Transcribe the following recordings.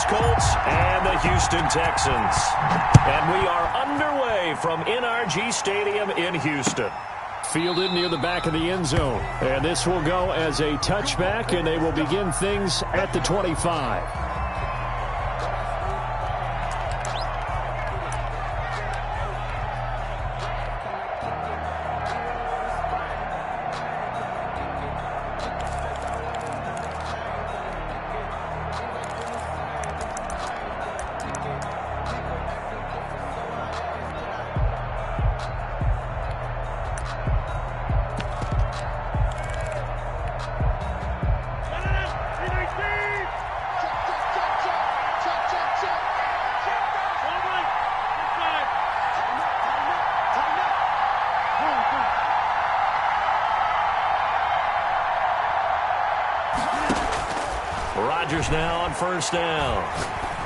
Colts and the Houston Texans. And we are underway from NRG Stadium in Houston. Fielded near the back of the end zone. And this will go as a touchback, and they will begin things at the 25. Rodgers now on first down.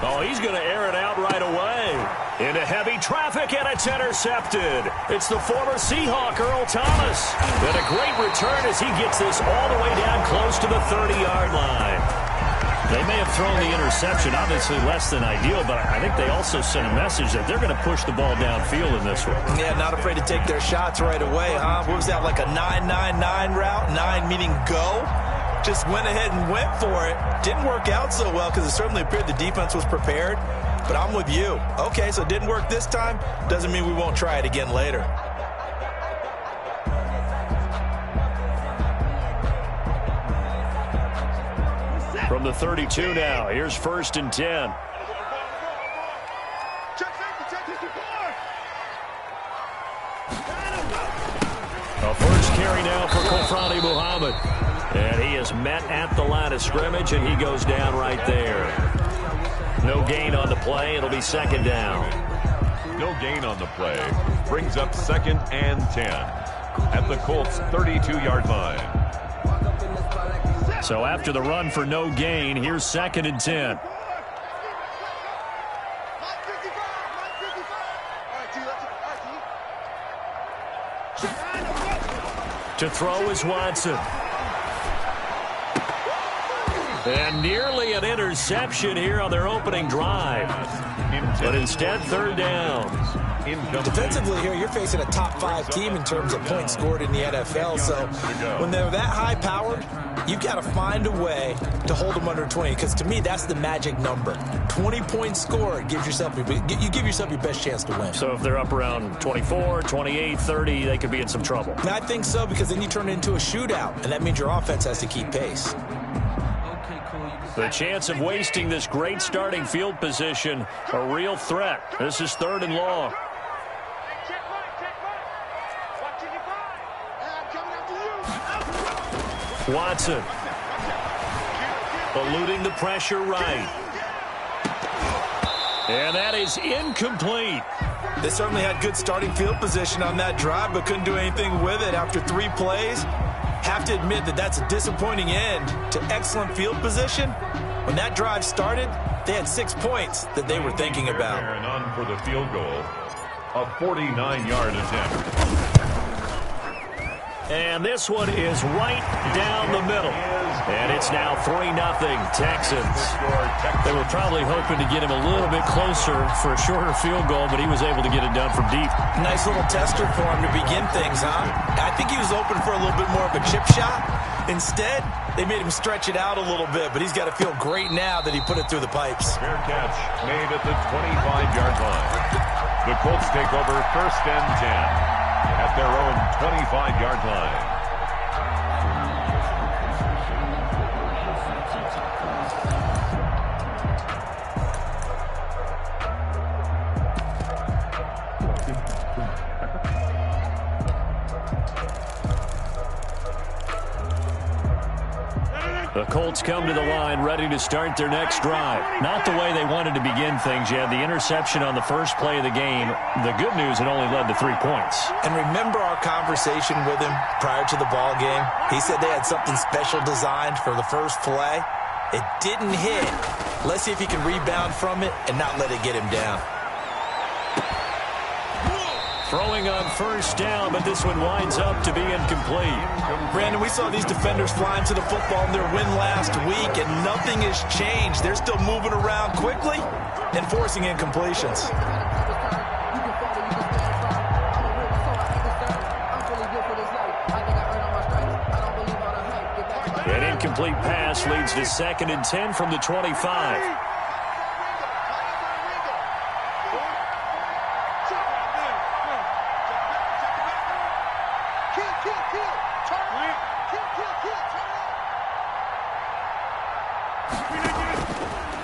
Oh, he's going to air it out right away. Into heavy traffic, and it's intercepted. It's the former Seahawk, Earl Thomas. And a great return as he gets this all the way down close to the 30-yard line. They may have thrown the interception, obviously less than ideal, but I think they also sent a message that they're going to push the ball downfield in this one. Yeah, not afraid to take their shots right away, huh? What was that, like a 9-9-9 route? 9 meaning go? Just went ahead and went for it. Didn't work out so well because it certainly appeared the defense was prepared. But I'm with you. Okay, so it didn't work this time. Doesn't mean we won't try it again later. From the 32 now, here's 1st and 10. A first carry now for Kofrani Muhammad. And he is met at the line of scrimmage, and he goes down right there. No gain on the play. It'll be 2nd down. No gain on the play. Brings up 2nd and 10 at the Colts' 32-yard line. So after the run for no gain, here's 2nd and 10. To throw is Watson. And nearly an interception here on their opening drive. But instead, 3rd down. Defensively here, you're facing a top 5 team in terms of points scored in the NFL. So when they're that high-powered, you've got to find a way to hold them under 20. Because to me, that's the magic number. 20 points scored gives yourself, you give yourself your best chance to win. So if they're up around 24, 28, 30, they could be in some trouble. And I think so, because then you turn it into a shootout, and that means your offense has to keep pace. The chance of wasting this great starting field position, a real threat. This is 3rd and long. Watson. Eluding the pressure right. And that is incomplete. They certainly had good starting field position on that drive, but couldn't do anything with it after 3 plays. Have to admit that that's a disappointing end to excellent field position. When that drive started, they had 6 points that they were thinking about. And on for the field goal, a 49-yard attempt. And this one is right down the middle. And it's now 3-0 Texans. They were probably hoping to get him a little bit closer for a shorter field goal, but he was able to get it done from deep. Nice little tester for him to begin things, huh? I think he was open for a little bit more of a chip shot. Instead, they made him stretch it out a little bit, but he's got to feel great now that he put it through the pipes. Fair catch made at the 25-yard line. The Colts take over 1st and 10 at their own 25-yard line. The Colts come to the line ready to start their next drive. Not the way they wanted to begin things. You had the interception on the first play of the game. The good news, it only led to 3 points. And remember our conversation with him prior to the ball game? He said they had something special designed for the first play. It didn't hit. Let's see if he can rebound from it and not let it get him down. Throwing on first down, but this one winds up to be incomplete. Brandon, we saw these defenders flying to the football in their win last week, and nothing has changed. They're still moving around quickly and forcing incompletions. An incomplete pass leads to 2nd and 10 from the 25.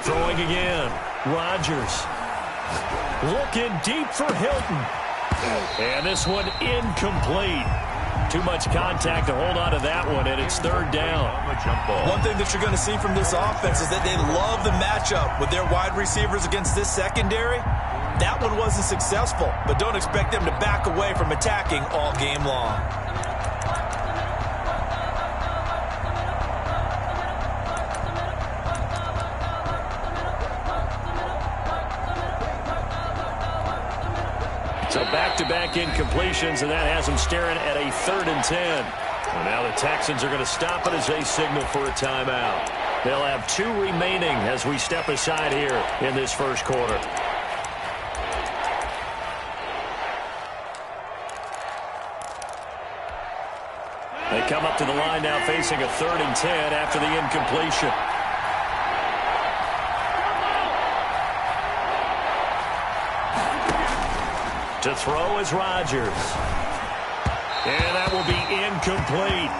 Throwing again. Rodgers. Looking deep for Hilton. And this one incomplete. Too much contact to hold on to that one, and it's 3rd down. One thing that you're going to see from this offense is that they love the matchup with their wide receivers against this secondary. That one wasn't successful, but don't expect them to back away from attacking all game long. So back-to-back incompletions, and that has them staring at a 3rd and 10. Well, now the Texans are going to stop it as they signal for a timeout. They'll have 2 remaining as we step aside here in this first quarter. They come up to the line now facing a 3rd and 10 after the incompletion. To throw is Rodgers. And that will be incomplete.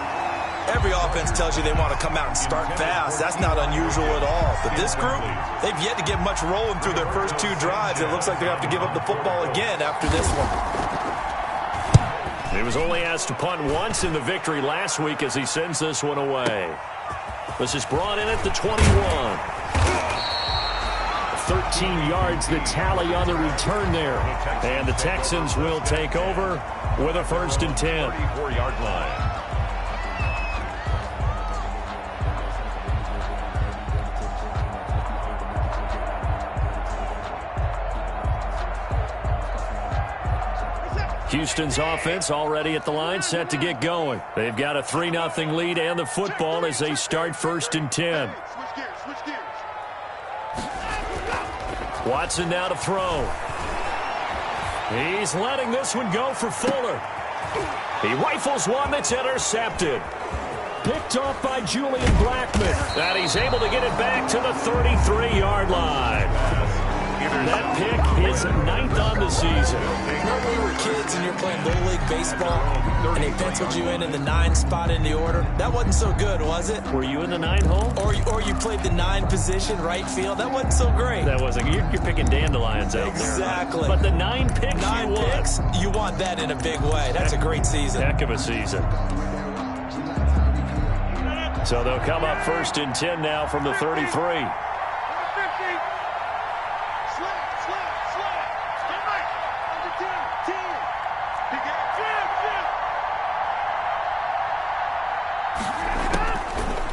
Every offense tells you they want to come out and start fast. That's not unusual at all. But this group, they've yet to get much rolling through their first 2 drives. It looks like they have to give up the football again after this one. He was only asked to punt once in the victory last week as he sends this one away. This is brought in at the 21. 13 yards the tally on the return there. And the Texans will take over with a 1st and 10. 34-yard line. Houston's offense already at the line, set to get going. They've got a 3-0 lead and the football as they start 1st and 10. Watson now to throw. He's letting this one go for Fuller. He rifles one that's intercepted. Picked off by Julian Blackmon. And he's able to get it back to the 33-yard line. That pick is 9th on the season. Remember when we were kids and you're playing Little League Baseball and they penciled you in the 9 spot in the order? That wasn't so good, was it? Were you in the 9 hole? Or you played the 9 position, right field? That wasn't so great. That wasn't. You're picking dandelions out there. Exactly. But the 9 picks 9 picks, you want that in a big way. That's a great season. Heck of a season. So they'll come up 1st and 10 now from the 33.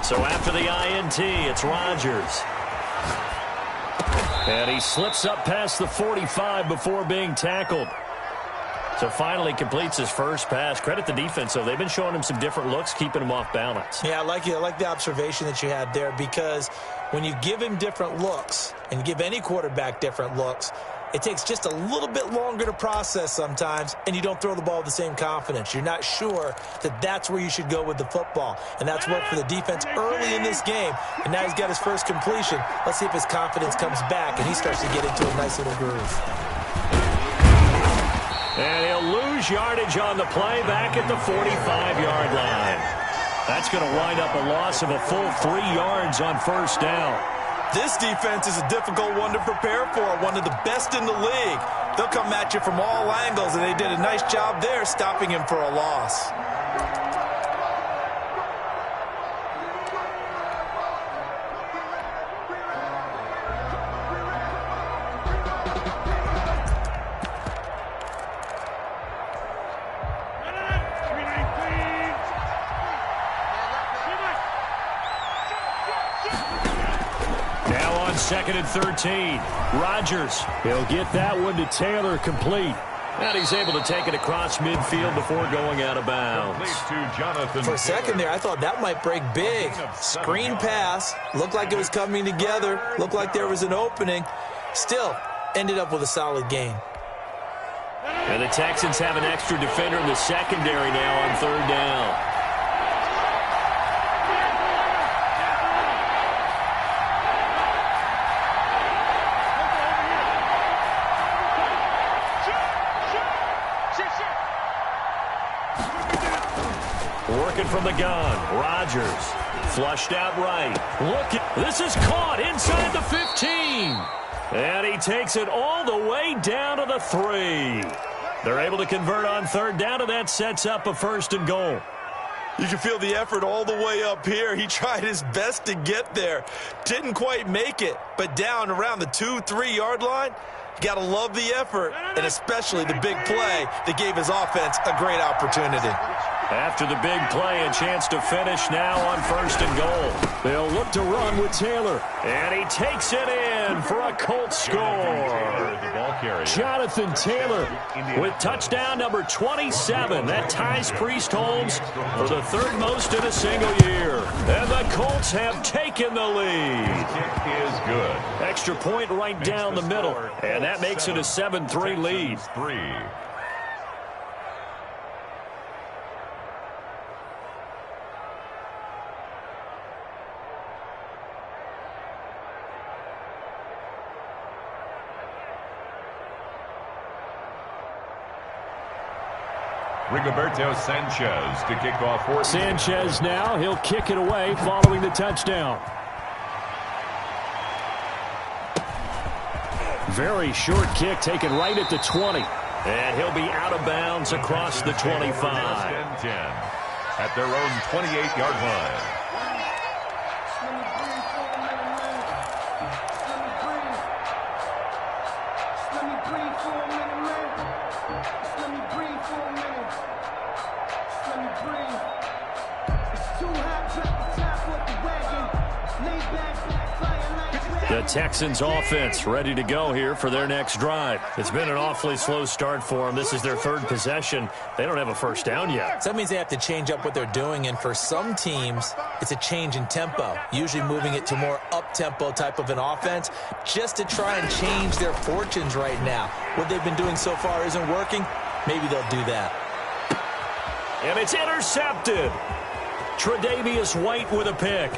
So after the INT, it's Rodgers. And he slips up past the 45 before being tackled. So finally completes his first pass. Credit the defense, though. They've been showing him some different looks, keeping him off balance. Yeah, I like the observation that you had there, because when you give him different looks and give any quarterback different looks, it takes just a little bit longer to process sometimes, and you don't throw the ball with the same confidence. You're not sure that that's where you should go with the football, and that's worked for the defense early in this game, and now he's got his first completion. Let's see if his confidence comes back, and he starts to get into a nice little groove. And he'll lose yardage on the play back at the 45-yard line. That's going to wind up a loss of a full 3 yards on first down. This defense is a difficult one to prepare for, one of the best in the league. They'll come at you from all angles, and they did a nice job there stopping him for a loss. Now on 2nd and 13, Rodgers. He'll get that one to Taylor complete. And he's able to take it across midfield before going out of bounds. For a second there, I thought that might break big. Screen pass. Looked like it was coming together. Looked like there was an opening. Still, ended up with a solid gain. And the Texans have an extra defender in the secondary now on third down. Working from the gun, Rodgers. Flushed out right. This is caught inside the 15. And he takes it all the way down to the 3. They're able to convert on third down, and that sets up a 1st and goal. You can feel the effort all the way up here. He tried his best to get there. Didn't quite make it, but down around the 2-3 yard line, you got to love the effort, and especially the big play that gave his offense a great opportunity. After the big play, a chance to finish now on 1st and goal. They'll look to run with Taylor. And he takes it in for a Colts score. Jonathan Taylor with touchdown number 27. That ties Priest Holmes for the 3rd most in a single year. And the Colts have taken the lead. Kick is good. Extra point right down the middle. And that makes it a 7-3 lead. Rigoberto Sanchez to kick off. Sanchez now, he'll kick it away following the touchdown. Very short kick taken right at the 20. And he'll be out of bounds across the 25. At their own 28-yard line. The Texans offense ready to go here for their next drive. It's been an awfully slow start for them. This is their 3rd possession. They don't have a first down yet. So that means they have to change up what they're doing, and for some teams, it's a change in tempo, usually moving it to more up-tempo type of an offense just to try and change their fortunes right now. What they've been doing so far isn't working. Maybe they'll do that. And it's intercepted. Tre'Davious White with a pick.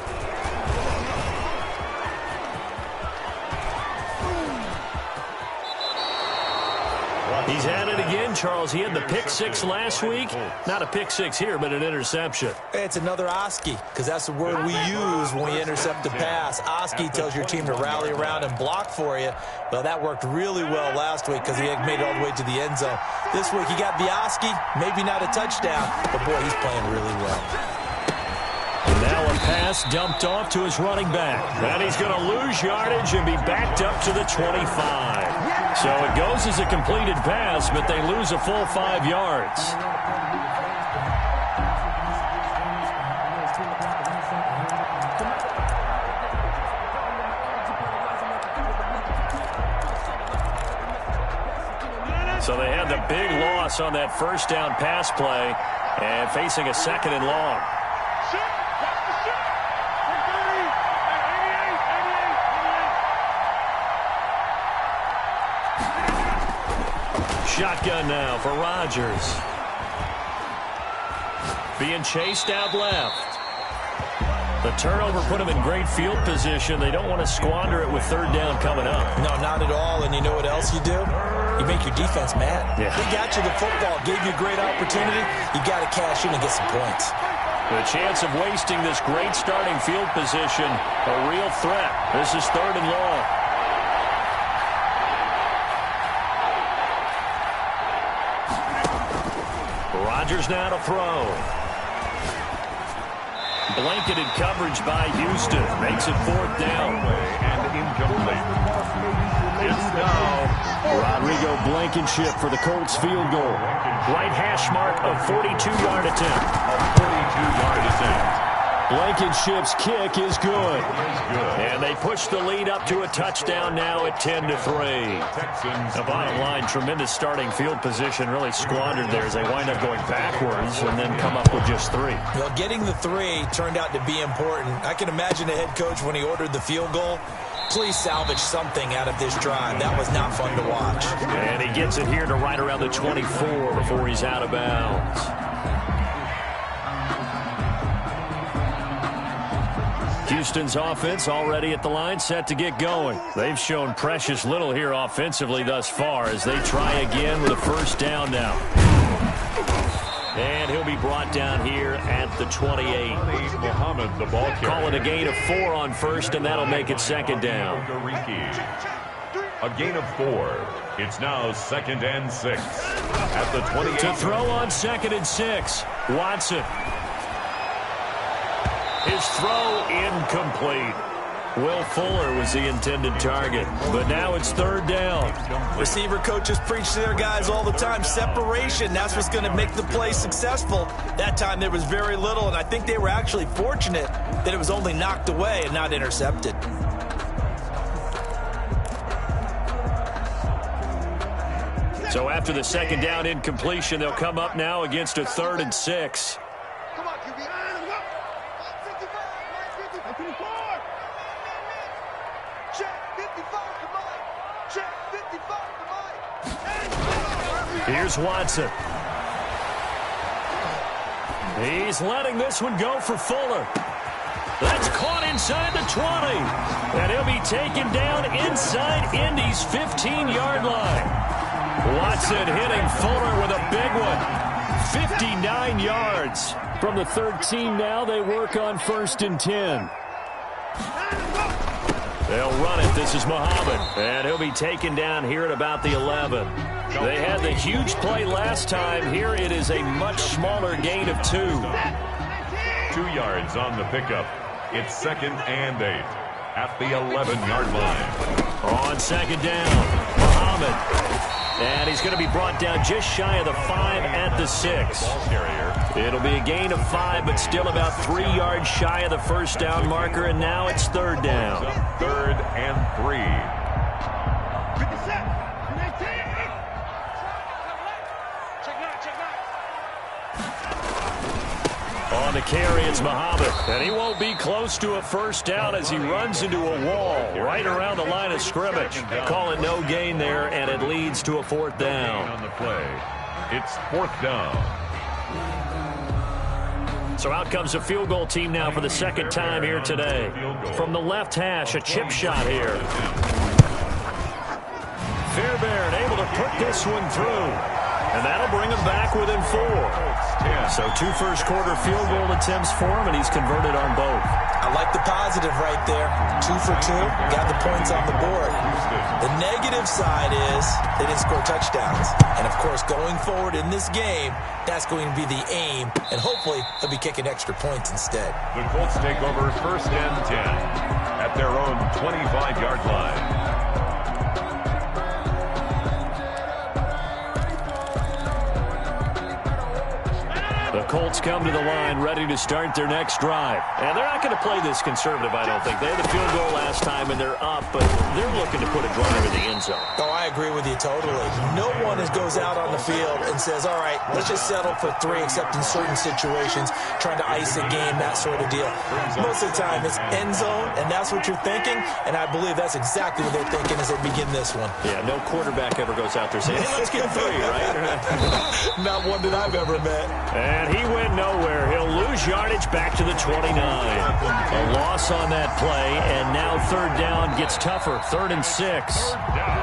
He's had it again, Charles. He had the pick 6 last week. Not a pick 6 here, but an interception. It's another Oski, because that's the word we use when we intercept the pass. Oski tells your team to rally around and block for you. Well, that worked really well last week because he had made it all the way to the end zone. This week he got the Oski, maybe not a touchdown, but boy, he's playing really well. And now a pass dumped off to his running back. And he's going to lose yardage and be backed up to the 25. So it goes as a completed pass, but they lose a full 5 yards. So they had the big loss on that first down pass play and facing a 2nd and long. Shotgun now for Rodgers. Being chased out left. The turnover put him in great field position. They don't want to squander it with 3rd down coming up. No, not at all. And you know what else you do? You make your defense mad. Yeah. They got you the football, gave you a great opportunity. You got to cash in and get some points. The chance of wasting this great starting field position, a real threat. This is 3rd and long. Rodgers now to throw. Blanketed coverage by Houston. Makes it 4th down. And incomplete. It's now Rodrigo Blankenship for the Colts field goal. Right hash mark of 42-yard attempt. A 42-yard attempt. Blankenship's kick is good. And they push the lead up to a touchdown now at 10-3. The bottom line, tremendous starting field position, really squandered there as they wind up going backwards and then come up with just 3. Well, getting the 3 turned out to be important. I can imagine the head coach when he ordered the field goal. Please salvage something out of this drive. That was not fun to watch. And he gets it here to right around the 24 before he's out of bounds. Houston's offense already at the line, set to get going. They've shown precious little here offensively thus far as they try again with a first down now. And he'll be brought down here at the 28. Muhammad, the ball carrier. Call it a gain of 4 on first, and that'll make it second down. A gain of 4. It's now 2nd and 6 at the 28. To throw on 2nd and 6, Watson. His throw incomplete. Will Fuller was the intended target, but now it's 3rd down. Receiver coaches preach to their guys all the time. Separation, that's what's going to make the play successful. That time there was very little, and I think they were actually fortunate that it was only knocked away and not intercepted. So after the 2nd down incompletion, they'll come up now against a 3rd and 6. Here's Watson. He's letting this one go for Fuller. That's caught inside the 20. And he'll be taken down inside Indy's 15-yard line. Watson hitting Fuller with a big one. 59 yards. From the 13 now, they work on 1st and 10. They'll run it. This is Muhammad. And he'll be taken down here at about the 11. They had the huge play last time. Here it is a much smaller gain of 2. 2 yards on the pickup. It's 2nd and 8 at the 11-yard line. On 2nd down, Muhammad. And he's going to be brought down just shy of the 5 at the 6. It'll be a gain of 5, but still about 3 yards shy of the first down marker, and now it's 3rd down. 3rd and 3. On the carry, it's Muhammad. And he won't be close to a first down as he runs into a wall right around the line of scrimmage. Call it no gain there, and it leads to a 4th down. On the play, it's 4th down. So out comes a field goal team now for the 2nd time here today. From the left hash, a chip shot here. Fairbairn able to put this one through. And that'll bring him back within 4. So 2 first-quarter field goal attempts for him, and he's converted on both. I like the positive right there. 2 for 2, got the points on the board. The negative side is they didn't score touchdowns. And, of course, going forward in this game, that's going to be the aim, and hopefully they'll be kicking extra points instead. The Colts take over 1st and 10 at their own 25-yard line. The Colts come to the line ready to start their next drive. And they're not going to play this conservative, I don't think. They had the field goal last time, and they're up, but they're looking to put a drive in the end zone. Oh, I agree with you totally. No one goes out on the field and says, all right, let's just settle for 3, except in certain situations, trying to ice a game, that sort of deal. Most of the time, it's end zone, and that's what you're thinking, and I believe that's exactly what they're thinking as they begin this one. Yeah, no quarterback ever goes out there saying, hey, let's get 3, right? Not one that I've ever met. And he went nowhere. He'll lose yardage back to the 29. A loss on that play, and now 3rd down gets tougher. 3rd and 6.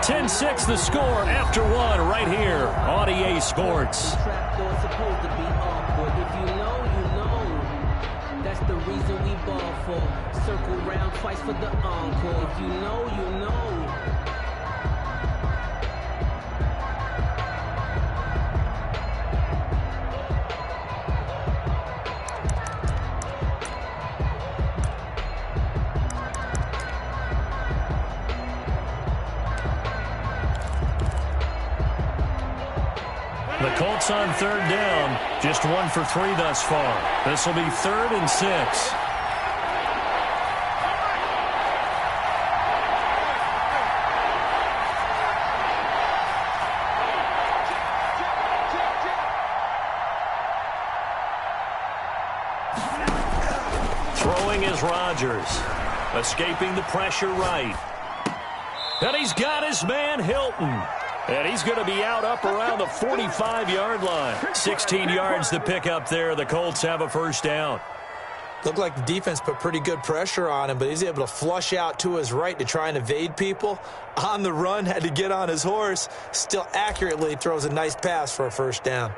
10-6 the score after 1 right here on EA Sports. That's the reason we ball for. Circle round twice for the encore. If you know, you know. The Colts on 3rd down, just 1 for 3 thus far. This will be 3rd and 6. Here's Rodgers, escaping the pressure right. And he's got his man Hilton. And he's going to be out up around the 45-yard line. 16 yards to pick up there. The Colts have a first down. Looked like the defense put pretty good pressure on him, but he's able to flush out to his right to try and evade people. On the run, had to get on his horse. Still accurately throws a nice pass for a first down.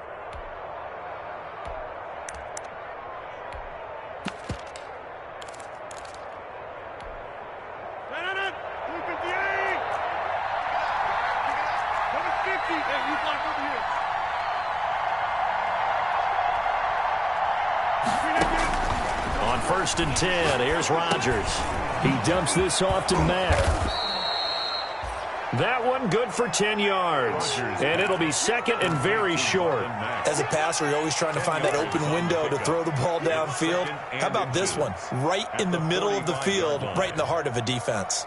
On 1st and 10, here's Rodgers. He dumps this off to Mack. That one good for 10 yards. And it'll be second and very short. As a passer, you're always trying to find that open window to throw the ball downfield. How about this one? Right in the middle of the field, right in the heart of a defense.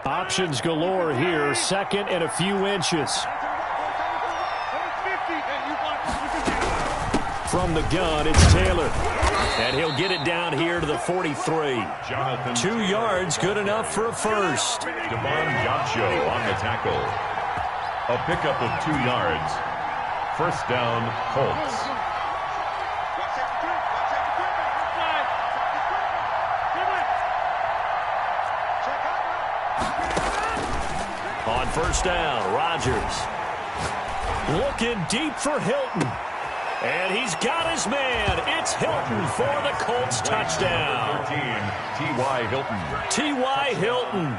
Options galore here. Second and a few inches. From the gun, it's Taylor. And he'll get it down here to the 43. 2 yards, good enough for a first. Devon Johnson on the tackle. A pickup of 2 yards. First down, Colts. On first down, Rodgers. Looking deep for Hilton. And he's got his man. It's Hilton for the Colts touchdown. 13, T.Y. Hilton. T.Y. Hilton,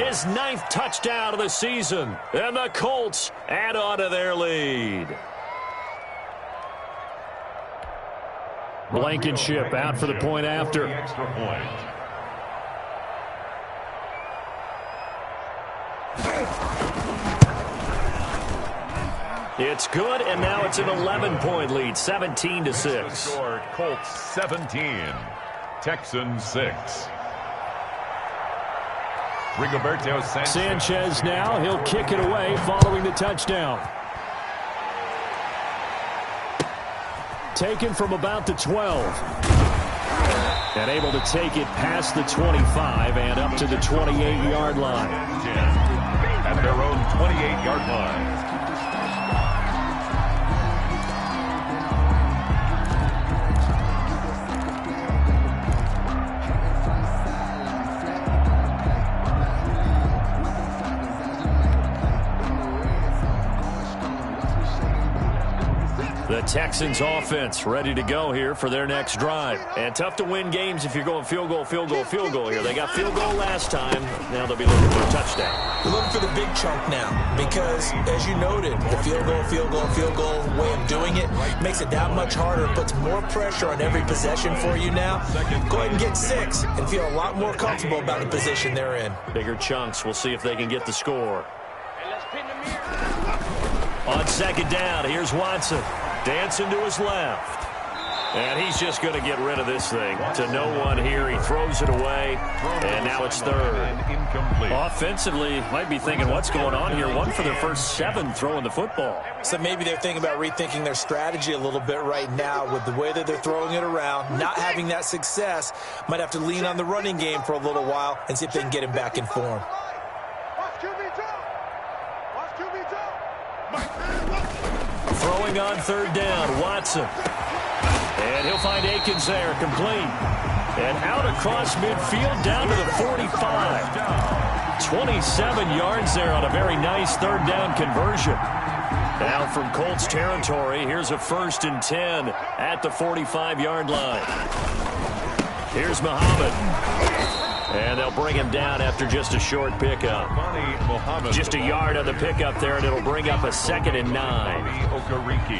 his 9th touchdown of the season. And the Colts add on to their lead. Blankenship out for the point after. Extra point. It's good, and now it's an 11-point lead, 17-6. Score, Colts 17, Texans 6. Rigoberto Sanchez now, he'll kick it away following the touchdown. Taken from about the 12. And able to take it past the 25 and up to the 28-yard line. At their own 28-yard line. The Texans offense ready to go here for their next drive. And tough to win games if you're going field goal, field goal, field goal here. They got field goal last time. Now they'll be looking for a touchdown. They're looking for the big chunk now because, as you noted, the field goal way of doing it makes it that much harder, puts more pressure on every possession for you now. Go ahead and get 6 and feel a lot more comfortable about the position they're in. Bigger chunks. We'll see if they can get the score. On second down, here's Watson. Dancing to his left. And he's just going to get rid of this thing. To no one here. He throws it away. And now it's third. Incomplete. Offensively, might be thinking, what's going on here? 1 for their first 7 throwing the football. So maybe they're thinking about rethinking their strategy a little bit right now with the way that they're throwing it around. Not having that success. Might have to lean on the running game for a little while and see if they can get him back in form. Throwing on third down, Watson. And he'll find Akins there, complete. And out across midfield, down to the 45. 27 yards there on a very nice third down conversion. Now from Colts territory, here's a 1st and 10 at the 45-yard line. Here's Muhammad. And they'll bring him down after just a short pickup. Just a yard on the pickup there, and it'll bring up a 2nd and 9.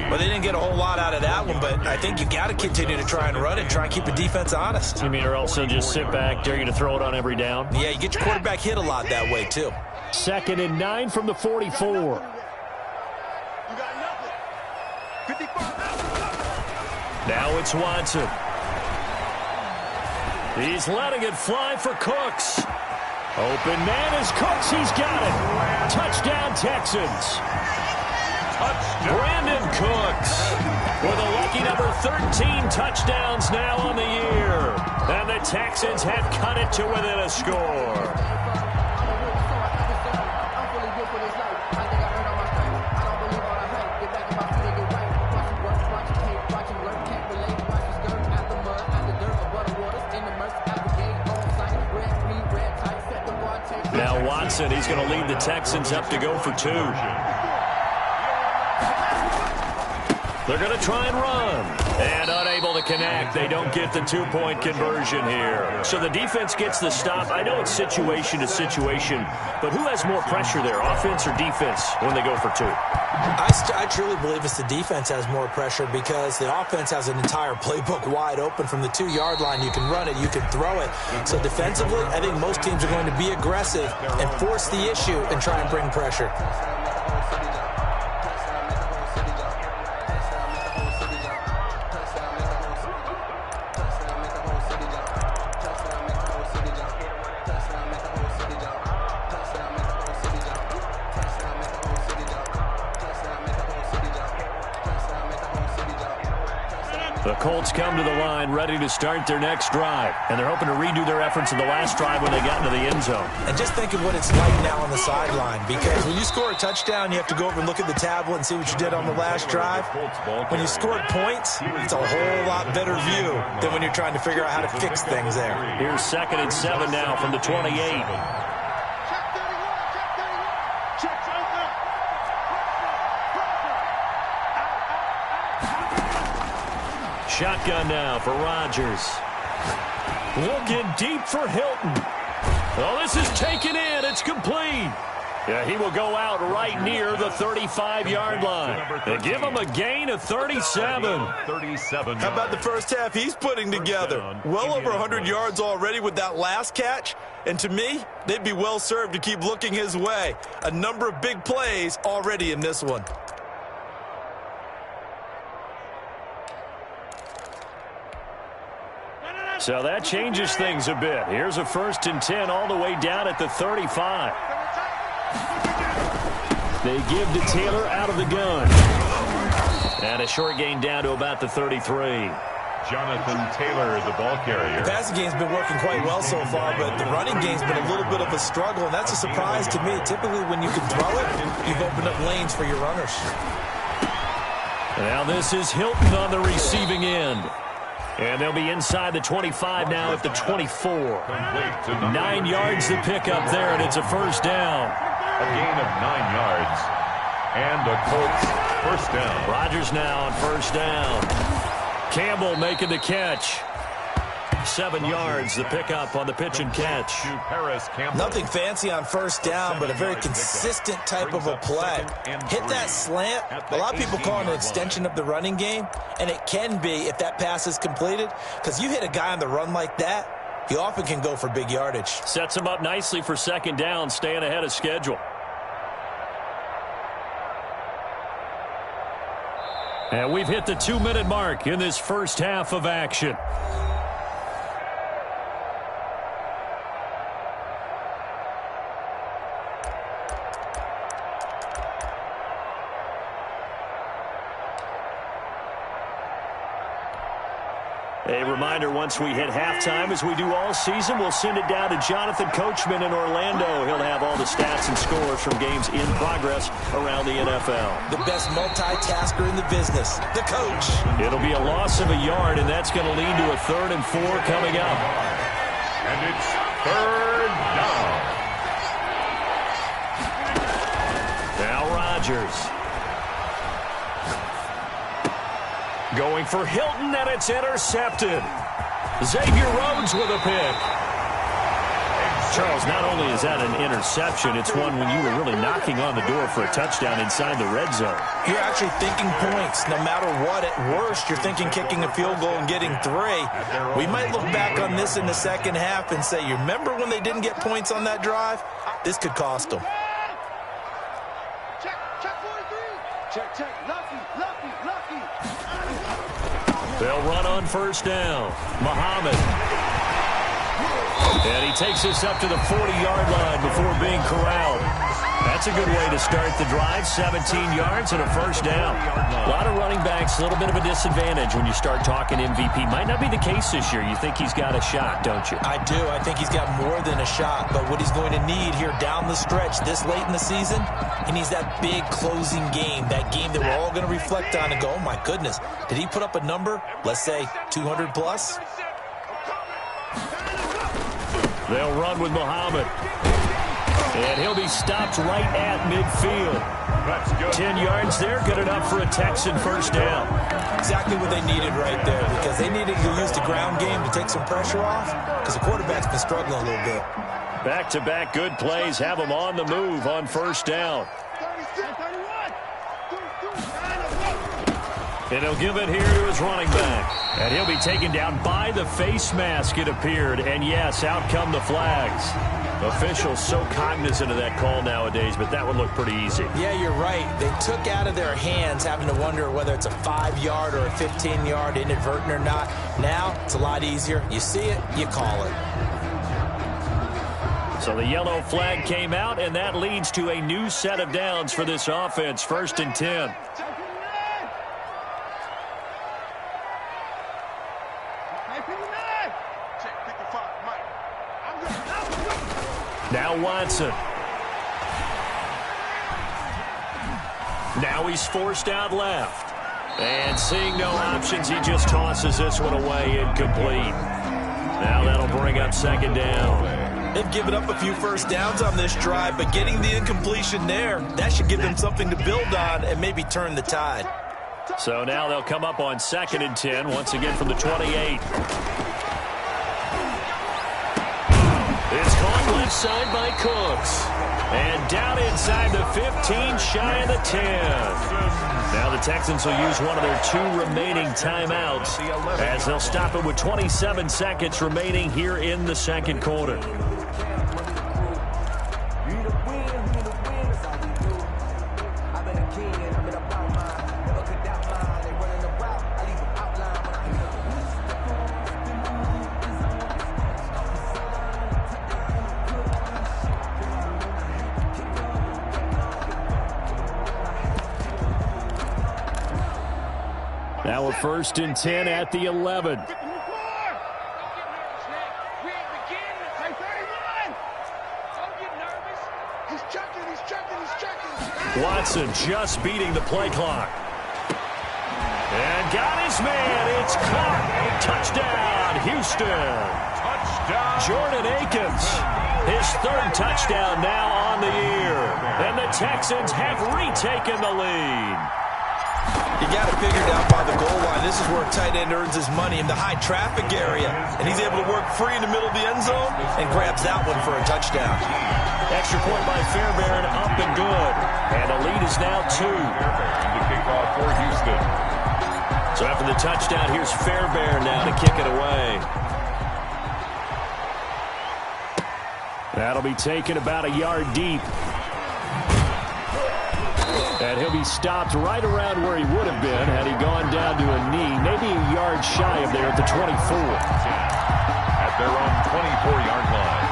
Well, they didn't get a whole lot out of that one, but I think you got to continue to try and run it, try and keep the defense honest. You mean, or else they'll just sit back, dare you to throw it on every down? Yeah, you get your quarterback hit a lot that way, too. 2nd and 9 from the 44. Now it's Watson. He's letting it fly for Cooks. Open man is Cooks. He's got it. Touchdown, Texans. Brandon Cooks with a lucky number 13 touchdowns now on the year. And the Texans have cut it to within a score. Now Watson, he's going to lead the Texans up to go for 2. They're going to try and run. And unable to connect. They don't get the 2-point conversion here. So the defense gets the stop. I know it's situation to situation, but who has more pressure there, offense or defense, when they go for 2? I truly believe it's the defense has more pressure because the offense has an entire playbook wide open from the 2-yard line. You can run it, you can throw it. So defensively, I think most teams are going to be aggressive and force the issue and try and bring pressure. The Colts come to the line ready to start their next drive. And they're hoping to redo their efforts in the last drive when they got into the end zone. And just think of what it's like now on the sideline. Because when you score a touchdown, you have to go over and look at the tablet and see what you did on the last drive. When you scored points, it's a whole lot better view than when you're trying to figure out how to fix things there. Here's 2nd and 7 now from the 28. Shotgun now for Rodgers. Looking deep for Hilton. Oh, this is taken in. It's complete. Yeah, he will go out right near the 35-yard line. They give him a gain of 37. How about the first half he's putting together? Well over 100 yards already with that last catch. And to me, they'd be well served to keep looking his way. A number of big plays already in this one. So that changes things a bit. Here's a 1st and 10 all the way down at the 35. They give to Taylor out of the gun. And a short gain down to about the 33. Jonathan Taylor, the ball carrier. The passing game's been working quite well so far, but the running game's been a little bit of a struggle, and that's a surprise to me. Typically, when you can throw it, you've opened up lanes for your runners. Now this is Hilton on the receiving end. And they'll be inside the 25 now at the 24. 9 yards to pick up there, and it's a first down. A gain of 9 yards. And a Colts first down. Rodgers now on first down. Campbell making the catch. 7 yards, the pickup on the pitch and catch. Nothing fancy on first down, but a very consistent type of a play. Hit that slant. A lot of people call it an extension of the running game, and it can be if that pass is completed, because you hit a guy on the run like that, he often can go for big yardage. Sets him up nicely for second down, staying ahead of schedule. And we've hit the 2-minute mark in this first half of action. A reminder, once we hit halftime, as we do all season, we'll send it down to Jonathan Coachman in Orlando. He'll have all the stats and scores from games in progress around the NFL. The best multitasker in the business, the coach. It'll be a loss of a yard, and that's going to lead to a 3rd and 4 coming up. And it's 3rd down. Now Rodgers. Going for Hilton, and it's intercepted. Xavier Rhodes with a pick. Charles, not only is that an interception, it's one when you were really knocking on the door for a touchdown inside the red zone. You're actually thinking points. No matter what, at worst, you're thinking kicking a field goal and getting 3. We might look back on this in the second half and say, you remember when they didn't get points on that drive? This could cost them. Check. Lucky. They'll run on first down. Muhammad. And he takes this up to the 40-yard line before being corralled. That's a good way to start the drive. 17 yards and a first down. A lot of running backs, a little bit of a disadvantage when you start talking MVP. Might not be the case this year. You think he's got a shot, don't you? I do. I think he's got more than a shot. But what he's going to need here down the stretch this late in the season, he needs that big closing game, that game that we're all going to reflect on and go, oh, my goodness, did he put up a number, let's say 200 plus? They'll run with Muhammad. And he'll be stopped right at midfield. 10 yards there, good enough for a Texan first down. Exactly what they needed right there, because they needed to use the ground game to take some pressure off, because the quarterback's been struggling a little bit. Back-to-back good plays have him on the move on first down. And he'll give it here to his running back. And he'll be taken down by the face mask, it appeared. And, yes, out come the flags. Officials so cognizant of that call nowadays, but that would look pretty easy. Yeah, you're right. They took out of their hands having to wonder whether it's a 5-yard or a 15-yard, inadvertent or not. Now, it's a lot easier. You see it, you call it. So the yellow flag came out, and that leads to a new set of downs for this offense. 1st and 10. Now Watson. Now he's forced out left. And seeing no options, he just tosses this one away incomplete. Now that'll bring up 2nd down. They've given up a few first downs on this drive, but getting the incompletion there, that should give them something to build on and maybe turn the tide. So now they'll come up on 2nd and 10, once again from the 28. It's caught left side by Cooks. And down inside the 15, shy of the 10. Now the Texans will use one of their 2 remaining timeouts as they'll stop it with 27 seconds remaining here in the 2nd quarter. Now a 1st and 10 at the 11. Watson just beating the play clock. And got his man. It's caught. Touchdown, Houston. Touchdown. Jordan Akins. His 3rd touchdown now on the year. And the Texans have retaken the lead. You got it figured out by the goal line. This is where a tight end earns his money in the high traffic area. And he's able to work free in the middle of the end zone and grabs that one for a touchdown. Extra point by Fairbairn, up and good. And the lead is now 2. The kickoff for Houston. So after the touchdown, here's Fairbairn now to kick it away. That'll be taken about a yard deep. And he'll be stopped right around where he would have been had he gone down to a knee, maybe a yard shy of there at the 24. At their own 24-yard line.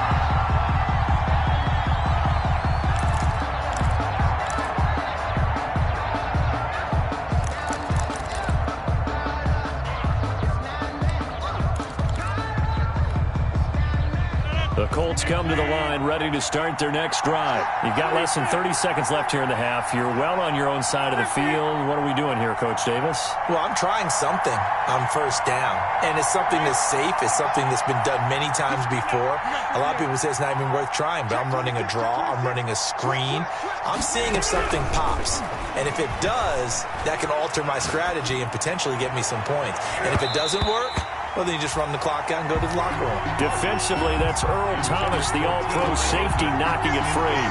The Colts come to the line ready to start their next drive. You've got less than 30 seconds left here in the half. You're well on your own side of the field. What are we doing here, Coach Davis? Well, I'm trying something on 1st down. And it's something that's safe. It's something that's been done many times before. A lot of people say it's not even worth trying, but I'm running a draw. I'm running a screen. I'm seeing if something pops. And if it does, that can alter my strategy and potentially get me some points. And if it doesn't work, well, then you just run the clock out and go to the locker room. Defensively, that's Earl Thomas, the all-pro safety, knocking it free.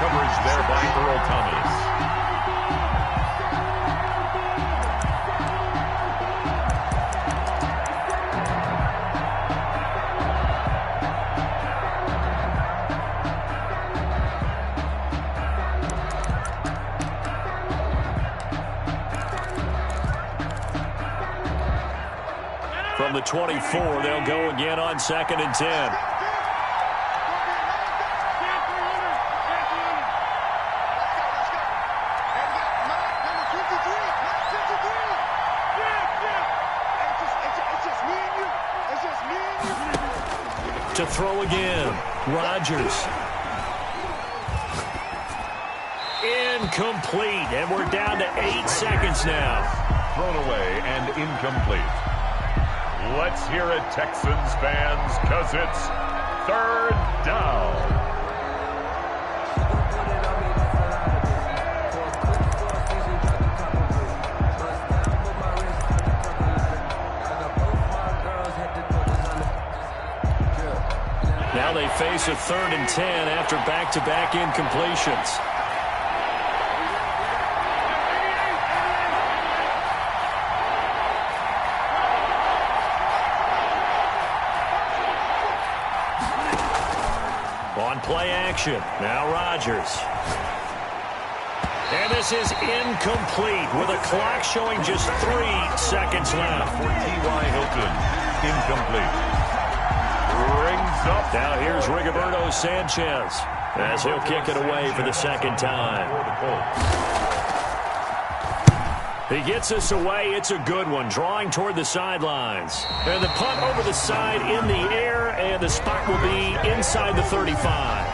Coverage there by Earl Thomas. From from the 24. They'll go again on 2nd and 10. To throw again, Rodgers. Incomplete, and we're down to 8 seconds now. Thrown away and incomplete. Let's hear it, Texans fans, because it's 3rd down. Now they face a 3rd and 10 after back-to-back incompletions. On play action, now Rodgers. And this is incomplete with a clock showing just 3 seconds left. For T.Y. Hilton, incomplete. Rings up. Now here's Rigoberto Sanchez as he'll kick it away for the 2nd time. He gets us away. It's a good one, drawing toward the sidelines. And the punt over the side in the air, and the spot will be inside the 35.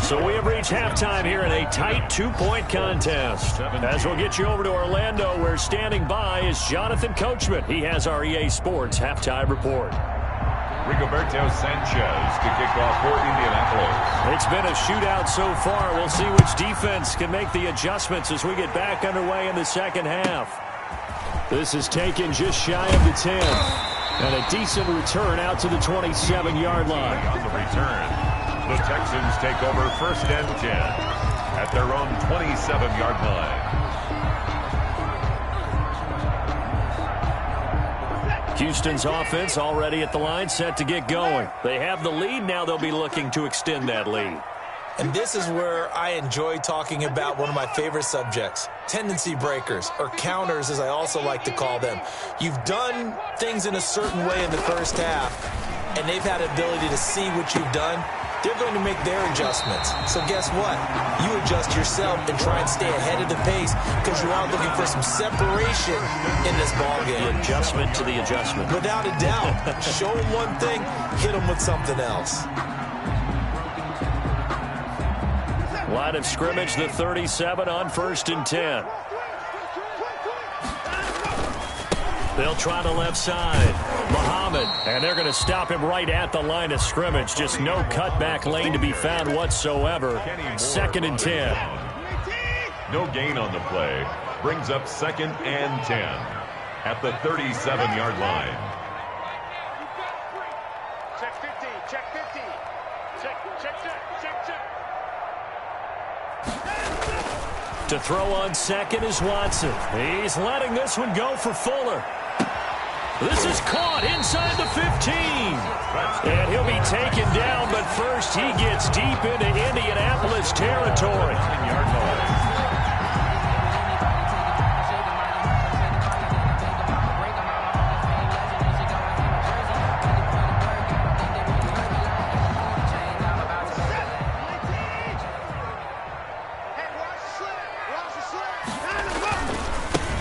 So we have reached halftime here in a tight 2-point contest. As we'll get you over to Orlando, where standing by is Jonathan Coachman. He has our EA Sports halftime report. Rigoberto Sanchez to kick off for Indianapolis. It's been a shootout so far. We'll see which defense can make the adjustments as we get back underway in the 2nd half. This is taken just shy of the 10. And a decent return out to the 27-yard line. On the return, the Texans take over 1st and 10 at their own 27-yard line. Houston's offense already at the line, set to get going. They have the lead. Now they'll be looking to extend that lead. And this is where I enjoy talking about one of my favorite subjects, tendency breakers, or counters as I also like to call them. You've done things in a certain way in the first half, and they've had the ability to see what you've done. They're going to make their adjustments. So guess what? You adjust yourself and try and stay ahead of the pace because you are looking for some separation in this ballgame. The adjustment to the adjustment. Without a doubt. Show them one thing, hit them with something else. Line of scrimmage, the 37 on 1st and 10. They'll try the left side. Muhammad, and they're going to stop him right at the line of scrimmage. Just no cutback lane to be found whatsoever. 2nd and 10. No gain on the play. Brings up 2nd and 10 at the 37-yard line. Check 50, check 50. Check. To throw on 2nd is Watson. He's letting this one go for Fuller. This is caught inside the 15. And he'll be taken down, but first he gets deep into Indianapolis territory.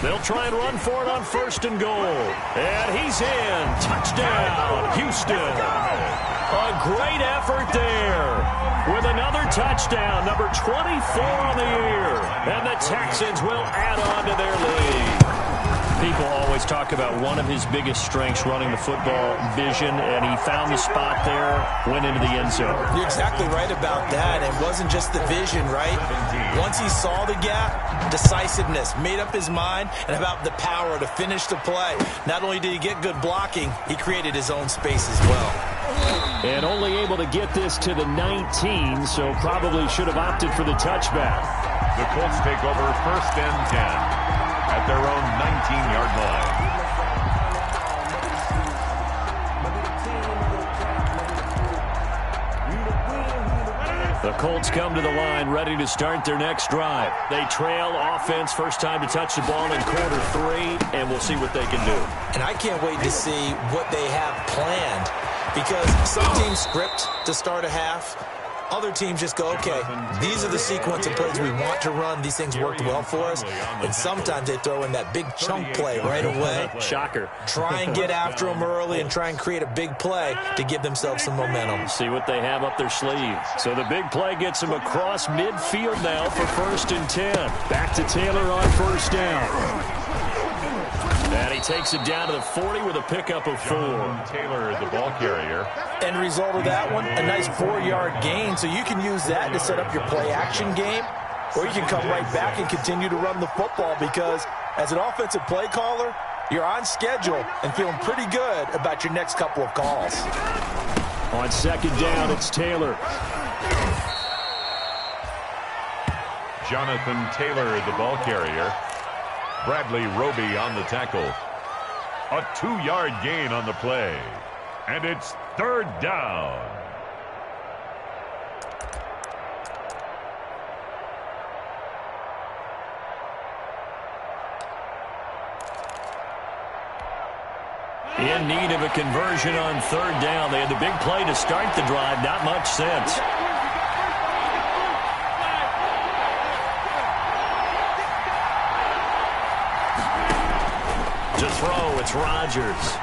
They'll try and run for it on 1st and goal. And he's in. Touchdown, Houston. A great effort there. With another touchdown, number 24 on the year. And the Texans will add on to their lead. People always talk about one of his biggest strengths, running the football, vision, and he found the spot there, went into the end zone. You're exactly right about that. It wasn't just the vision, right? Once he saw the gap, decisiveness, made up his mind, and about the power to finish the play. Not only did he get good blocking, he created his own space as well. And only able to get this to the 19, so probably should have opted for the touchback. The Colts take over 1st and 10 at their own 19-yard line. The Colts come to the line ready to start their next drive. They trail offense, first time to touch the ball in quarter 3, and we'll see what they can do. And I can't wait to see what they have planned, because some teams script to start a half. Other teams just go, okay, these are the sequence of plays we want to run. These things worked well for us. And sometimes they throw in that big chunk play right away. Shocker. Try and get after them early and try and create a big play to give themselves some momentum. See what they have up their sleeve. So the big play gets them across midfield now for 1st and 10. Back to Taylor on 1st down. And he takes it down to the 40 with a pickup of 4. Taylor, the ball carrier. End result of that one, a nice 4-yard gain. So you can use that to set up your play-action game, or you can come right back and continue to run the football, because as an offensive play caller, you're on schedule and feeling pretty good about your next couple of calls. On 2nd down, it's Taylor. Jonathan Taylor, the ball carrier. Bradley Roby on the tackle. A 2-yard gain on the play. And it's 3rd down. In need of a conversion on 3rd down. They had the big play to start the drive. Not much sense. To throw, it's Rodgers.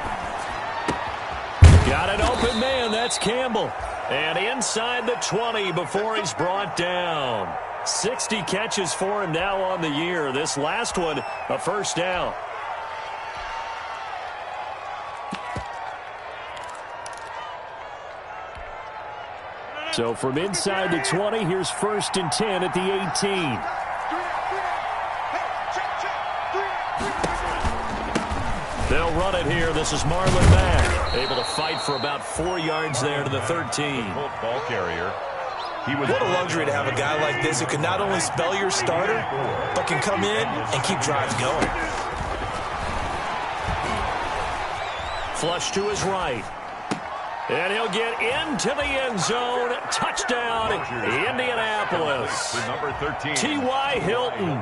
Got an open man, that's Campbell. And inside the 20 before he's brought down. 60 catches for him now on the year. This last one, a 1st down. So from inside the 20, here's 1st and 10 at the 18. They'll run it here. This is Marlon Mack, able to fight for about 4 yards there to the 13. Ball carrier. What a luxury to have a guy like this who can not only spell your starter, but can come in and keep drives going. Flush to his right. And he'll get into the end zone. Touchdown, Indianapolis. Number 13. T.Y. Hilton.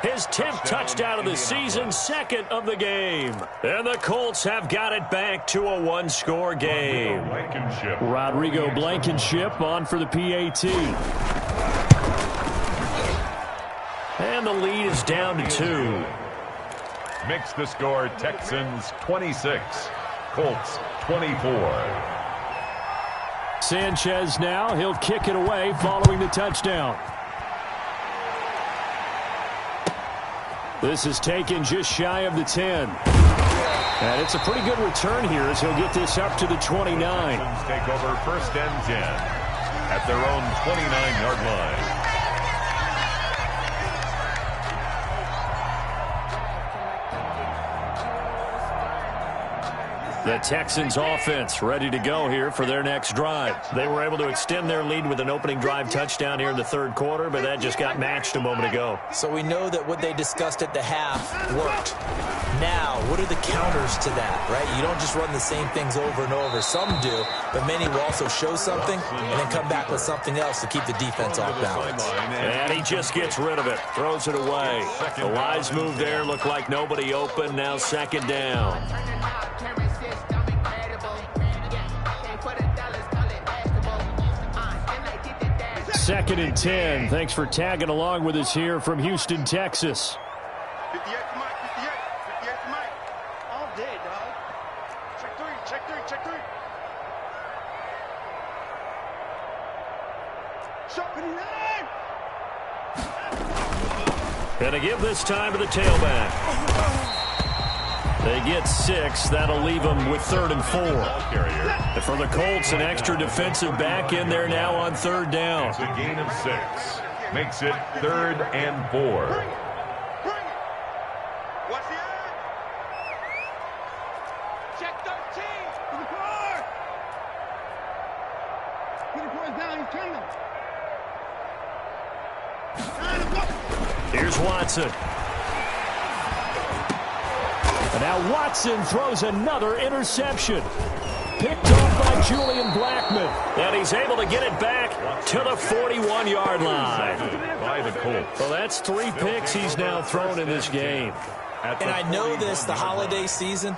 His 10th touchdown of the season, 2nd of the game. And the Colts have got it back to a 1-score game. Rodrigo Blankenship on for the PAT. And the lead is down to 2. Makes the score Texans 26, Colts 24. Sanchez now, he'll kick it away following the touchdown. This is taken just shy of the 10. And it's a pretty good return here as he'll get this up to the 29. Take over 1st and 10 at their own 29-yard line. The Texans offense ready to go here for their next drive. They were able to extend their lead with an opening drive touchdown here in the 3rd quarter, but that just got matched a moment ago. So we know that what they discussed at the half worked. Now, what are the counters to that, right? You don't just run the same things over and over. Some do, but many will also show something and then come back with something else to keep the defense off balance. And he just gets rid of it, throws it away. The wise move there, looked like nobody open, now 2nd down. 2nd and 10. Thanks for tagging along with us here from Houston, Texas. 58 to Mike, 58 to Mike. All day, dog. Check 3, check 3, check 3. Shot 59. Gonna give this time to the tailback. They get 6. That'll leave them with 3rd and 4. And for the Colts, an extra defensive back in there now on 3rd down. It's a gain of 6. Makes it 3rd and 4. Bring it. Watch the eye. Check 13. To the car. Get the boys down. He's coming. Here's Watson. And now Watson throws another interception. Picked off by Julian Blackmon. And he's able to get it back to the 41-yard line. By the Colts. Well, that's 3 picks he's now thrown in this game. And I know this, the holiday season,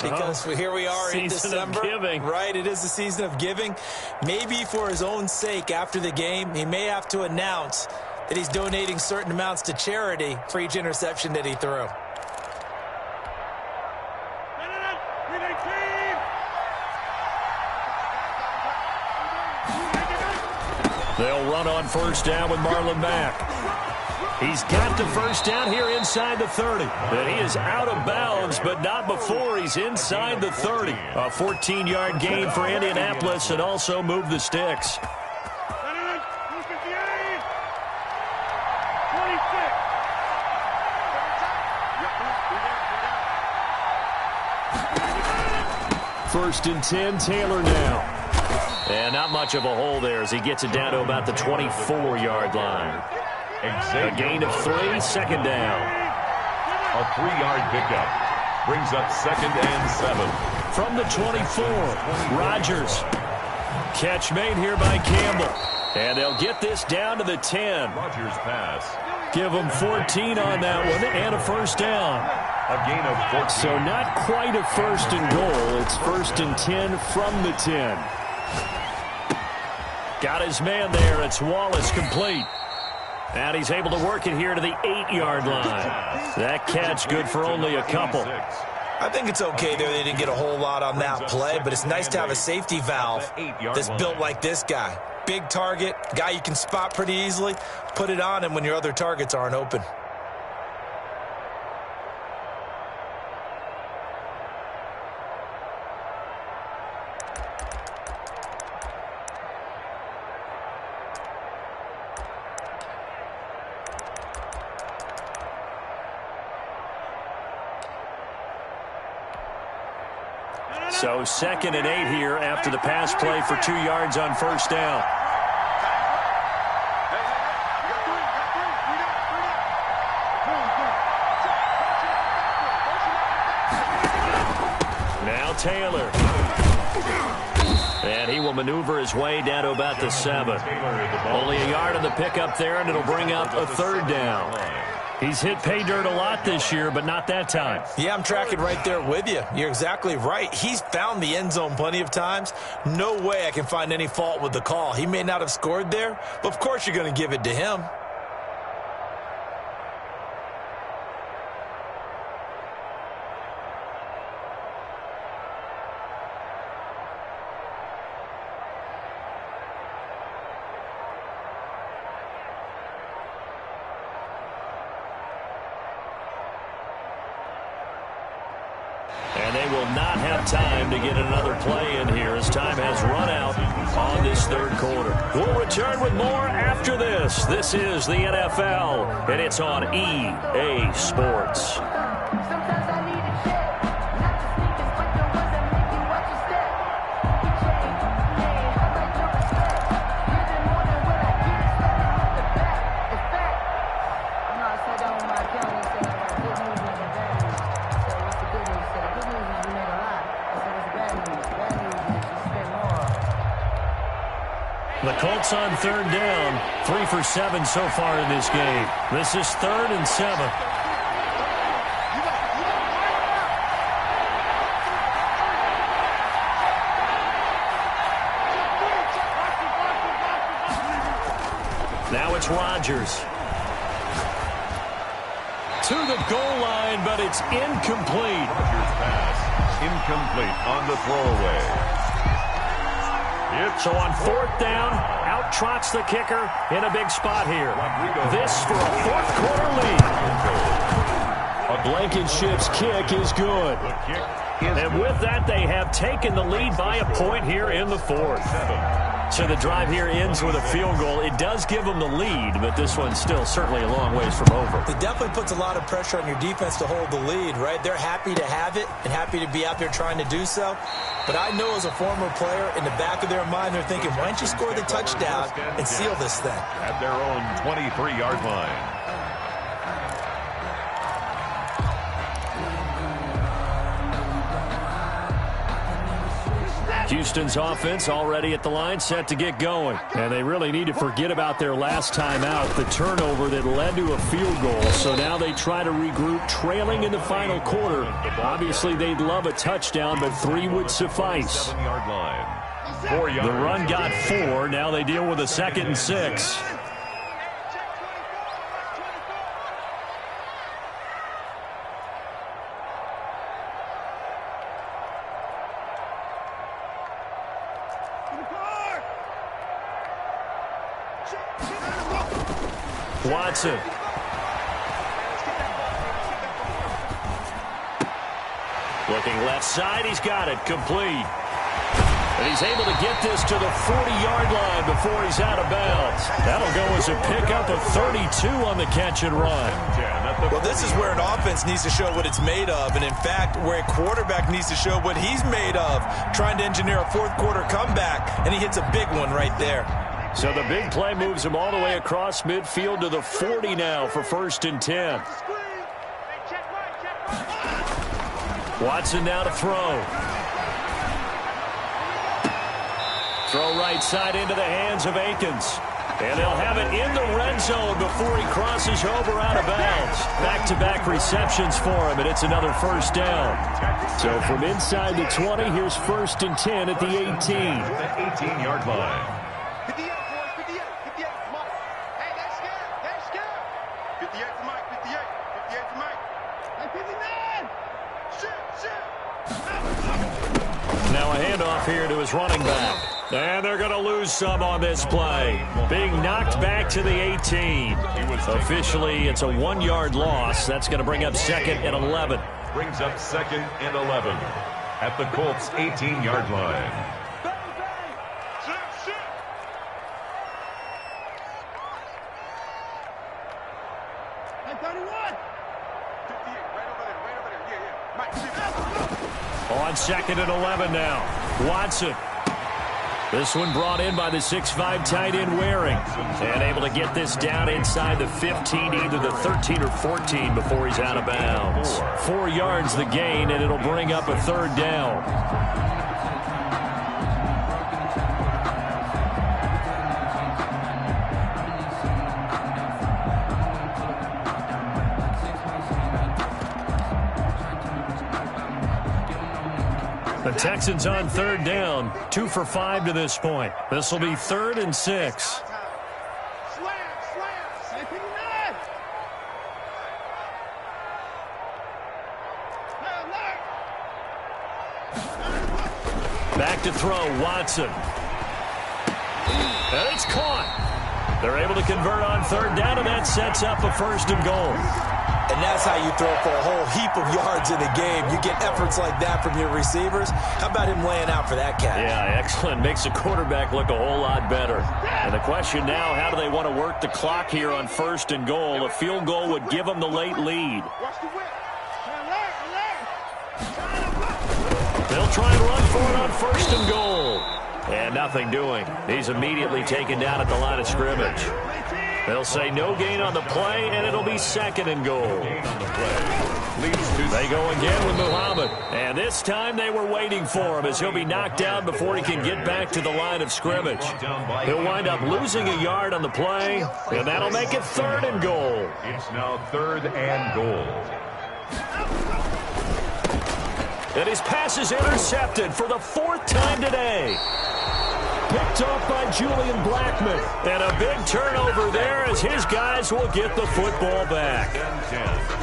because here we are in December. Season of giving. Right, it is the season of giving. Maybe for his own sake after the game, he may have to announce that he's donating certain amounts to charity for each interception that he threw. They'll run on first down with Marlon Mack. He's got the first down here inside the 30. And he is out of bounds, but not before he's inside the 30. A 14-yard gain for Indianapolis and also move the sticks. First and 10, Taylor now. And not much of a hole there as he gets it down to about the 24-yard line. A gain of 3, second down. A 3-yard pickup brings up 2nd and 7. From the 24, Rodgers. Catch made here by Campbell. And they'll get this down to the 10. Rodgers pass. Give them 14 on that one and a first down. A gain of 14. So not quite a first and goal. It's first and 10 from the 10. Got his man there. It's Wallace complete. And he's able to work it here to the 8-yard line. That catch good for only a couple. I think it's okay there. They didn't get a whole lot on that play, but it's nice to have a safety valve that's built like this guy. Big target, guy you can spot pretty easily. Put it on him when your other targets aren't open. So 2nd and 8 here after the pass play for 2 yards on first down. Now Taylor. And he will maneuver his way down to about the 7. Only a yard on the pickup there, and it'll bring up a 3rd down. He's hit pay dirt a lot this year, but not that time. Yeah, I'm tracking right there with you. You're exactly right. He's found the end zone plenty of times. No way I can find any fault with the call. He may not have scored there, but of course you're going to give it to him. And they will not have time to get another play in here as time has run out on this 3rd quarter. We'll return with more after this. This is the NFL, and it's on EA Sports. The Colts on 3rd down, 3 for 7 so far in this game. This is 3rd and 7. Now it's Rodgers. To the goal line, but it's incomplete. Rodgers pass. Incomplete on the throwaway. So on 4th down, out trots the kicker in a big spot here. This for a 4th quarter lead. A Blankenship's kick is good. And with that, they have taken the lead by a point here in the 4th. So the drive here ends with a field goal. It does give them the lead, but this one's still certainly a long ways from over. It definitely puts a lot of pressure on your defense to hold the lead, right? They're happy to have it and happy to be out there trying to do so. But I know as a former player, in the back of their mind, they're thinking, why don't you score the touchdown and seal this thing? At their own 23-yard line. Houston's offense already at the line, set to get going. And they really need to forget about their last time out, the turnover that led to a field goal. So now they try to regroup, trailing in the final quarter. Obviously, they'd love a touchdown, but 3 would suffice. 7-yard line. 4 yards. The run got 4. Now they deal with a 2nd and 6. Watson. Looking left side, he's got it, complete. And he's able to get this to the 40-yard line before he's out of bounds. That'll go as a pickup of 32 on the catch and run. Well, this is where an offense needs to show what it's made of, and in fact, where a quarterback needs to show what he's made of, trying to engineer a fourth-quarter comeback, and he hits a big one right there. So the big play moves him all the way across midfield to the 40 now for 1st and 10. Watson now to throw. Throw right side into the hands of Akins. And they'll have it in the red zone before he crosses over out of bounds. Back-to-back receptions for him, and it's another 1st down. So from inside the 20, here's 1st and 10 at the 18. The 18-yard line. 58, boys, 58, 58, Mike. Hey, that's scared, that's scared. 58 to Mike, 58, 58 to Mike. Hey, 59. Shit. Now a handoff here to his running back. And they're going to lose some on this play. Being knocked back to the 18. Officially, it's a 1-yard loss. That's going to bring up 2nd and 11. Brings up 2nd and 11 at the Colts' 18-yard line. On 2nd and 11 now. Watson. This one brought in by the 6'5" tight end Waring. And able to get this down inside the 15, either the 13 or 14 before he's out of bounds. 4 yards the gain, and it'll bring up a 3rd down. The Texans on 3rd down, 2 for 5 to this point. This will be 3rd and 6. Back to throw, Watson. And it's caught. They're able to convert on 3rd down, and that sets up a 1st and goal. And that's how you throw for a whole heap of yards in a game. You get efforts like that from your receivers. How about him laying out for that catch? Yeah, excellent. Makes the quarterback look a whole lot better. And the question now, how do they want to work the clock here on 1st and goal? A field goal would give them the late lead. They'll try and run for it on 1st and goal. And nothing doing. He's immediately taken down at the line of scrimmage. They'll say no gain on the play, and it'll be 2nd and goal. They go again with Muhammad. And this time they were waiting for him as he'll be knocked down before he can get back to the line of scrimmage. He'll wind up losing a yard on the play, and that'll make it 3rd and goal. It's now 3rd and goal. And his pass is intercepted for the 4th time today. Picked off by Julian Blackmon. And a big turnover there as his guys will get the football back.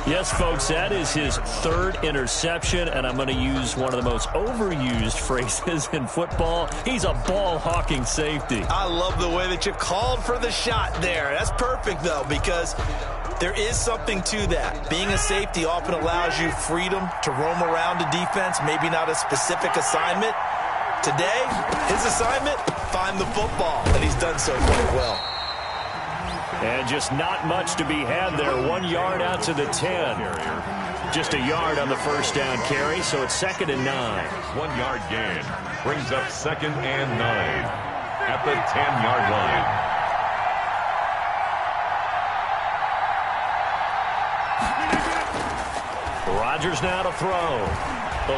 Yes, folks, that is his 3rd interception, and I'm going to use one of the most overused phrases in football. He's a ball-hawking safety. I love the way that you called for the shot there. That's perfect, though, because there is something to that. Being a safety often allows you freedom to roam around the defense, maybe not a specific assignment. Today, his assignment, find the football, and he's done so quite well. And just not much to be had there. 1 yard out to the 10. Just a yard on the 1st down carry, so it's 2nd and 9. 1 yard gain brings up 2nd and 9 at the 10-yard line. Rodgers now to throw.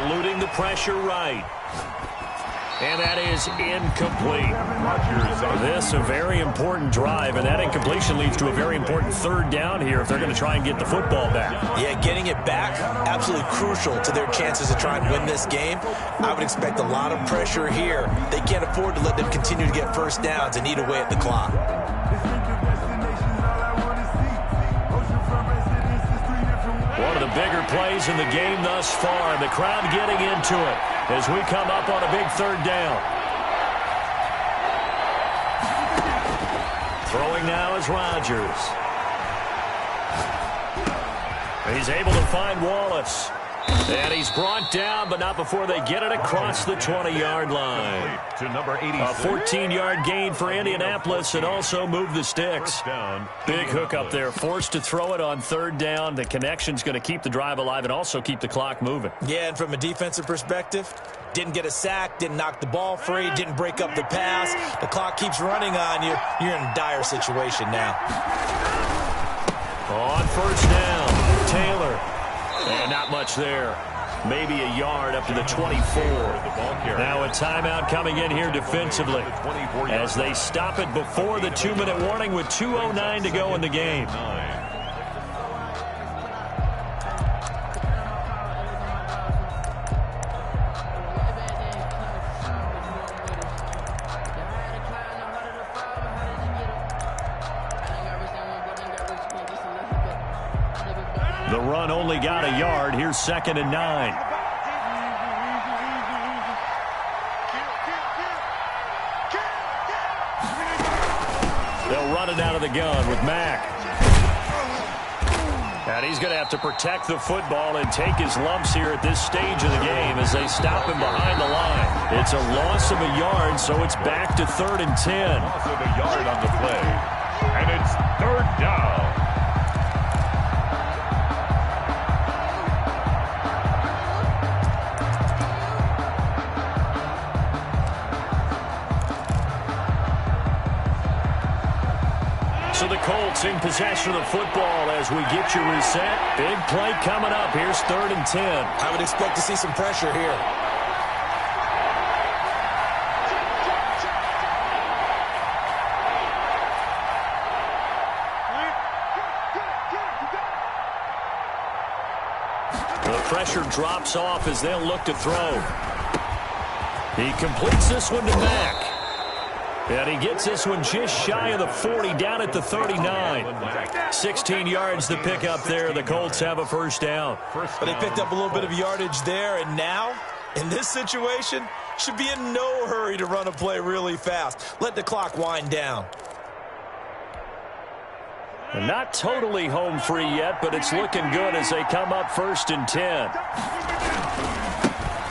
Eluding the pressure right. And that is incomplete. This a very important drive, and that incompletion leads to a very important third down here if they're going to try and get the football back. Yeah, getting it back, absolutely crucial to their chances to try and win this game. I would expect a lot of pressure here. They can't afford to let them continue to get first downs and eat away at the clock. One of the bigger plays in the game thus far, and the crowd getting into it as we come up on a big third down. Throwing now is Rodgers. He's able to find Wallace. And he's brought down, but not before they get it across the 20-yard line. To number 86. A 14-yard gain for Indianapolis and also move the sticks. Big hook up there, forced to throw it on third down. The connection's going to keep the drive alive and also keep the clock moving. Yeah, and from a defensive perspective, didn't get a sack, didn't knock the ball free, didn't break up the pass. The clock keeps running on you. You're in a dire situation now. On first down, Taylor. And not much there. Maybe a yard up to the 24. Now a timeout coming in here defensively as they stop it before the 2-minute warning with 2:09 to go in the game. The run only got a yard. Here's 2nd and 9. They'll run it out of the gun with Mack. And he's going to have to protect the football and take his lumps here at this stage of the game as they stop him behind the line. It's a loss of a yard, so it's back to 3rd and 10. Loss of a yard on the play. And it's 3rd down. So the Colts in possession of the football as we get you reset. Big play coming up. Here's 3rd and 10. I would expect to see some pressure here. The pressure drops off as they'll look to throw. He completes this one to Mack. And he gets this one just shy of the 40, down at the 39. 16 yards to pick up there. The Colts have a first down. But they picked up a little bit of yardage there, and now, in this situation, should be in no hurry to run a play really fast. Let the clock wind down. And not totally home free yet, but it's looking good as they come up 1st and 10.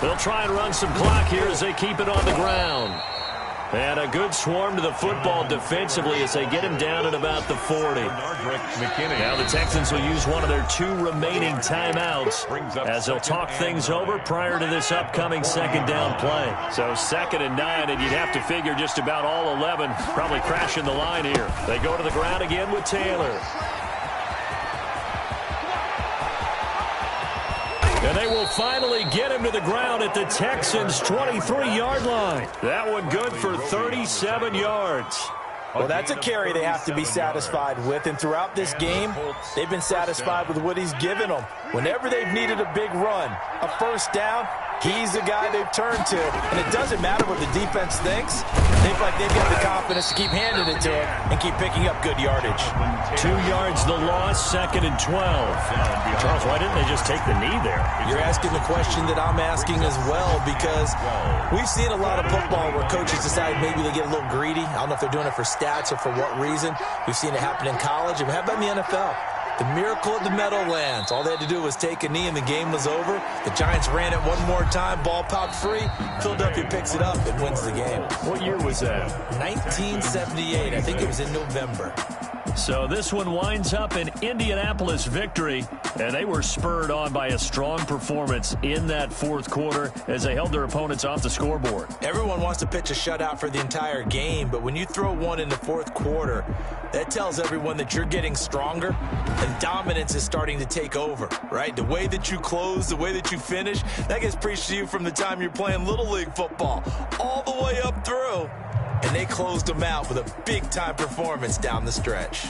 They'll try and run some clock here as they keep it on the ground. And a good swarm to the football defensively as they get him down at about the 40. Now the Texans will use one of their 2 remaining timeouts as they'll talk things over prior to this upcoming 2nd down play. So 2nd and 9, and you'd have to figure just about all 11 probably crashing the line here. They go to the ground again with Taylor. And they will finally get him to the ground at the Texans' 23-yard line. That one good for 37 yards. Well, that's a carry they have to be satisfied with. And throughout this game, they've been satisfied with what he's given them. Whenever they've needed a big run, a first down, he's the guy they've turned to. And it doesn't matter what the defense thinks. They feel like they've got the confidence to keep handing it to him and keep picking up good yardage. 2 yards the loss, 2nd and 12. Charles, why didn't they just take the knee there? You're asking the question that I'm asking as well, because we've seen a lot of football where coaches decide maybe they get a little greedy. I don't know if they're doing it for stats or for what reason. We've seen it happen in college. And how about in the NFL? The miracle of the Meadowlands. All they had to do was take a knee and the game was over. The Giants ran it one more time. Ball popped free. Philadelphia picks it up and wins the game. What year was that? 1978. I think it was in November. So this one winds up an Indianapolis victory, and they were spurred on by a strong performance in that fourth quarter as they held their opponents off the scoreboard. Everyone wants to pitch a shutout for the entire game, but when you throw one in the fourth quarter, that tells everyone that you're getting stronger and dominance is starting to take over, right? The way that you close, the way that you finish, that gets preached to you from the time you're playing Little League football all the way up through. And they closed them out with a big-time performance down the stretch.